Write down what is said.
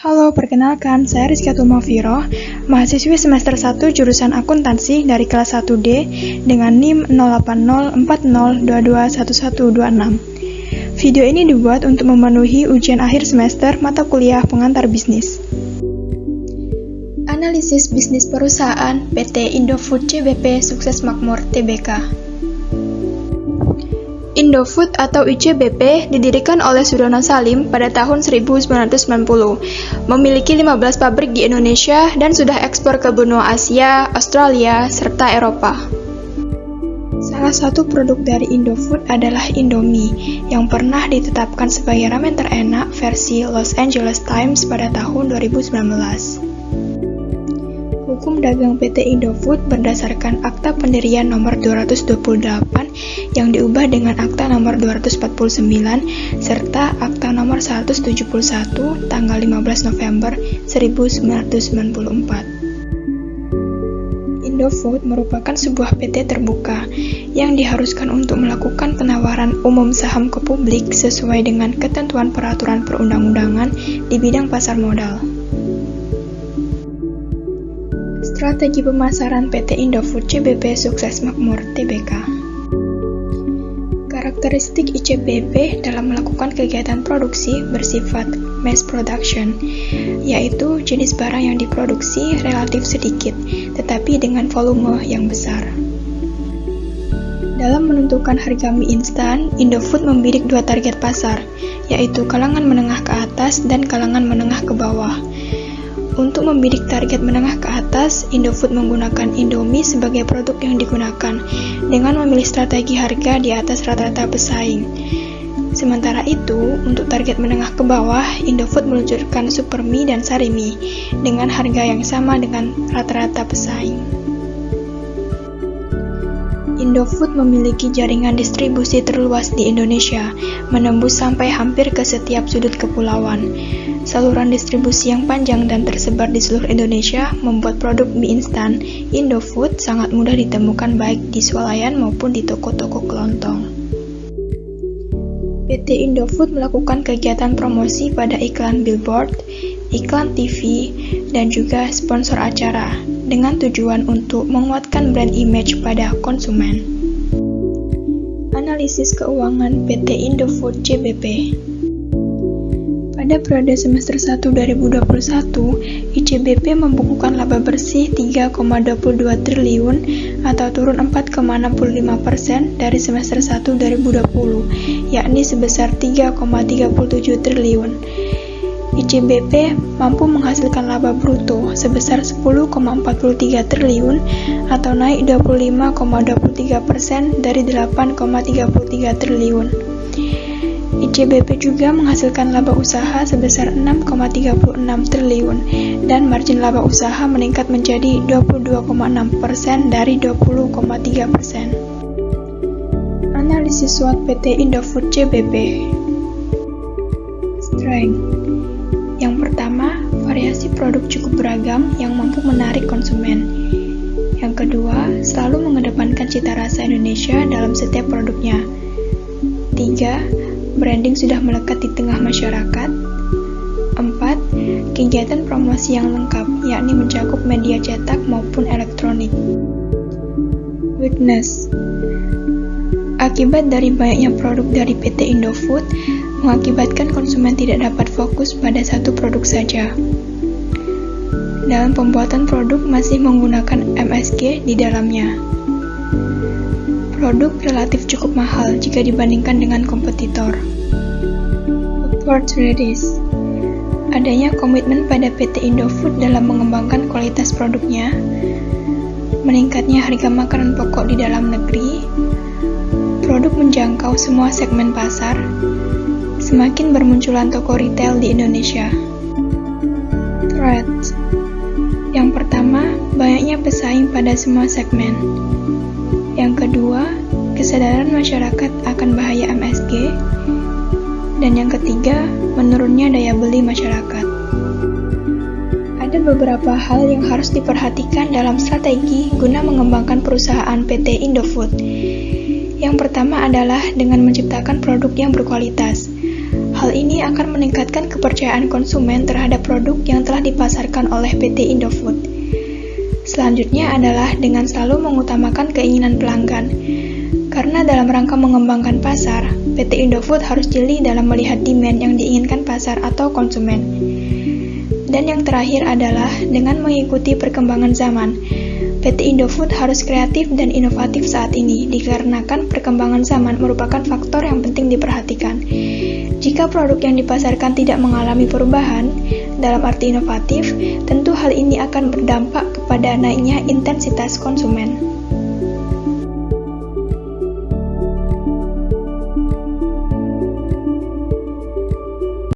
Halo, perkenalkan, saya Rizkyatul Maufiroh, mahasiswi semester 1 jurusan akuntansi dari kelas 1D dengan NIM 08040221126. Video ini dibuat untuk memenuhi ujian akhir semester mata kuliah pengantar bisnis. Analisis bisnis perusahaan PT Indofood CBP Sukses Makmur Tbk. Indofood atau ICBP didirikan oleh Sudono Salim pada tahun 1990, memiliki 15 pabrik di Indonesia dan sudah ekspor ke benua Asia, Australia, serta Eropa. Salah satu produk dari Indofood adalah Indomie, yang pernah ditetapkan sebagai ramen terenak versi Los Angeles Times pada tahun 2019. Hukum dagang PT Indofood berdasarkan Akta Pendirian nomor 228 yang diubah dengan Akta nomor 249 serta Akta nomor 171 tanggal 15 November 1994. Indofood merupakan sebuah PT terbuka yang diharuskan untuk melakukan penawaran umum saham ke publik sesuai dengan ketentuan peraturan perundang-undangan di bidang pasar modal. Strategi pemasaran PT Indofood CBP Sukses Makmur Tbk. Karakteristik ICBP dalam melakukan kegiatan produksi bersifat mass production, yaitu jenis barang yang diproduksi relatif sedikit, tetapi dengan volume yang besar. Dalam menentukan harga mie instan, Indofood membidik dua target pasar, yaitu kalangan menengah ke atas dan kalangan menengah ke bawah. Untuk membidik target menengah ke atas, Indofood menggunakan Indomie sebagai produk yang digunakan, dengan memilih strategi harga di atas rata-rata pesaing. Sementara itu, untuk target menengah ke bawah, Indofood meluncurkan Supermie dan Sarimi, dengan harga yang sama dengan rata-rata pesaing. Indofood memiliki jaringan distribusi terluas di Indonesia, menembus sampai hampir ke setiap sudut kepulauan. Saluran distribusi yang panjang dan tersebar di seluruh Indonesia membuat produk mie instan Indofood sangat mudah ditemukan baik di swalayan maupun di toko-toko kelontong. PT Indofood melakukan kegiatan promosi pada iklan billboard, iklan TV, dan juga sponsor acara dengan tujuan untuk menguatkan brand image pada konsumen. Analisis keuangan PT Indofood CBP. Pada periode semester 1 2021, ICBP membukukan laba bersih 3,22 triliun atau turun 4,65% dari semester 1 2020, yakni sebesar 3,37 triliun. ICBP mampu menghasilkan laba bruto sebesar 10,43 triliun atau naik 25,23% dari 8,33 triliun. ICBP juga menghasilkan laba usaha sebesar 6,36 triliun dan margin laba usaha meningkat menjadi 22,6% dari 20,3%. Analisis SWOT PT Indofood CBP. Strength. Yang pertama, variasi produk cukup beragam yang mampu menarik konsumen. Yang kedua, selalu mengedepankan cita rasa Indonesia dalam setiap produknya. 3. Branding sudah melekat di tengah masyarakat. 4. Kegiatan promosi yang lengkap, yakni mencakup media cetak maupun elektronik. Weakness. Akibat dari banyaknya produk dari PT Indofood, mengakibatkan konsumen tidak dapat fokus pada satu produk saja. Dalam pembuatan produk masih menggunakan MSG di dalamnya. Produk relatif cukup mahal jika dibandingkan dengan kompetitor. Opportunities. Adanya komitmen pada PT Indofood dalam mengembangkan kualitas produknya, meningkatnya harga makanan pokok di dalam negeri, produk menjangkau semua segmen pasar, semakin bermunculan toko retail di Indonesia. Threat. Yang pertama, banyaknya pesaing pada semua segmen. Yang kedua, kesadaran masyarakat akan bahaya MSG. Dan yang ketiga, menurunnya daya beli masyarakat. Ada beberapa hal yang harus diperhatikan dalam strategi guna mengembangkan perusahaan PT Indofood. Yang pertama adalah dengan menciptakan produk yang berkualitas. Hal ini akan meningkatkan kepercayaan konsumen terhadap produk yang telah dipasarkan oleh PT Indofood. Selanjutnya adalah dengan selalu mengutamakan keinginan pelanggan. Karena dalam rangka mengembangkan pasar, PT Indofood harus jeli dalam melihat demand yang diinginkan pasar atau konsumen. Dan yang terakhir adalah dengan mengikuti perkembangan zaman. PT Indofood harus kreatif dan inovatif saat ini, dikarenakan perkembangan zaman merupakan faktor yang penting diperhatikan. Jika produk yang dipasarkan tidak mengalami perubahan, dalam arti inovatif, tentu hal ini akan berdampak kepada naiknya intensitas konsumen.